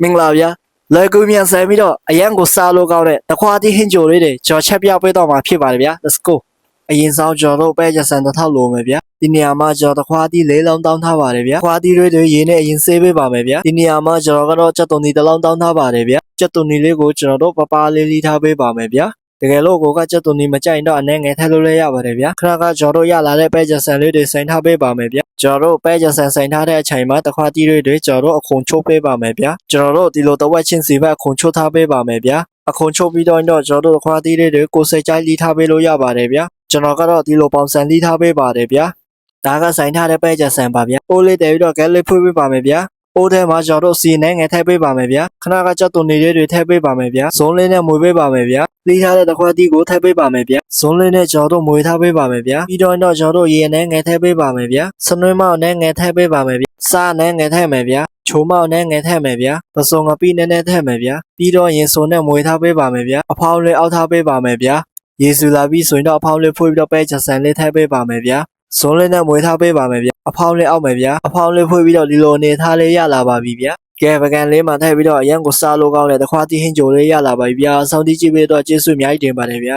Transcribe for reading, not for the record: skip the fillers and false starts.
မင်္ဂလာဗျာလွယ်ကူမြန်ဆန်ပြီးတော့အရန်ကိုစားလို့ကောင်းတဲ့တခွားသီးဟင်းကြိုလေးတွေကြော်ချက်ပြပေးတော့မှာဖြစ်ပါတယ်ဗျာ let's go အရင်ဆုံးကြော်တော့ပဲကြဆန်တစ်ထောက်လိုမယ်ဗျာဒီနေရာမှာကြော်တခွားသီးလေးလုံးတောင်းထားပါတယ်ဗျာခွားသီးတွေရေနဲ့အရင်ဆေးပေးပါမယ်ဗျာဒီနေရာမှာကြော်ကတော့ကြက်သွန်သီးတစ်လုံးတောင်းထားပါတယ်ဗျာကြက်သွန်သီးလေးကိုကျွန်တော်တို့ပပလေးလီထားပေးပါမယ်ဗျာတကယ်လို့ကိုကကြက်သွန်သီးမကြိုက်တော့အနေငယ်ထည့်လို့လည်းရပါတယ်ဗျာခဏကကြော်တော့ရလာတဲ့ပဲကြဆန်လေးတွေစိန်ထားပေးပါမယ်ဗျာကြော်တော့ပဲကြဆန်စိန်ထားတဲ့အချိန်မှာတခွားသီးတွေကြော်တော့အခုံချိုးပေးပါမယ်ဗျာကျွန်တော်တို့ဒီလိုတဝက်ချင်းစီပဲအခုံချိုးထားပေးပါမယ်ဗျာအခုံချိုးပြီးတော့ကျွန်တော်တို့တခွားသီးတွေကိုစိတ်ကြိုက်လီထားပေးလို့ရပါတယ်ဗျာကျွန်တော်ကတော့ဒီလိုပေါင်ဆန်လီထားပေးပါတယ်ဗျာဒါကဆိုင်ထားတဲ့ပဲကြဆန်ပါဗျာအိုးလေးတဲပြီးတော့ကဲလေးဖွေးပေးပါမယ်ဗျာအိုးထဲမှာကျွန်တော်တို့စီနဲ့ငယ်ထည့်ပေးပါမယ်ဗျာခဏကကြက်သွန်တွေထည့်ပေးပါမယ်ဗျာဇုံးလေးနဲ့မွေပေးပါမယ်ဗျာလီထားတဲ့တခွားသီးကိုထည့်ပေးပါမယ်ဗျာဇုံးလေးနဲ့ကျွန်တော်တို့မွေထားပေးပါမယ်ဗျာပြီးတော့ကျွန်တော်တို့ရေနဲ့ငယ်ထည့်ပေးပါမယ်ဗျာစနွေးမောက်နဲ့ငယ်ထည့်ပေးပါမယ်ဗျာစားနဲ့ငယ်ထည့်မယ်ဗျာချိုးမောက်နဲ့ငယ်ထည့်မယ်ဗျာပစုံငပိနဲ့ထည့်မယ်ဗျာပြီးတော့ရင်စုံနဲ့မွေထားပေးပါမယ်ဗျာအဖောင်းလေးအောက်ထားပေးပါမယ်ဗျာရေစူလာပြီးဆိုရင်တော့အဖောင်းလေးဖွေးပြီးတော့ပဲချက်ဆန်လေးထည့်ပေးပါမယ်ဗျာဇုံးလေးနဲ့မွေထားပေးပါမယ်ဗျာအဖောင်းလေးအောက်မယ်ဗျာအဖောင်းလေးဖွေးပြီးတော့ဒီလိုအနေထားလေးရလာပါပြီဗျာကဲပကံလေးမှာထည့်ပြီးတော့အရန်ကိုစားလို့ကောင်းတဲ့တခွားတီးဟင်းကြိုလေးရလာပါပြီဗျာဆောင်းတီးကြည့်ပြီးတော့ကျေးဇူးအများကြီးတင်ပါတယ်ဗျာ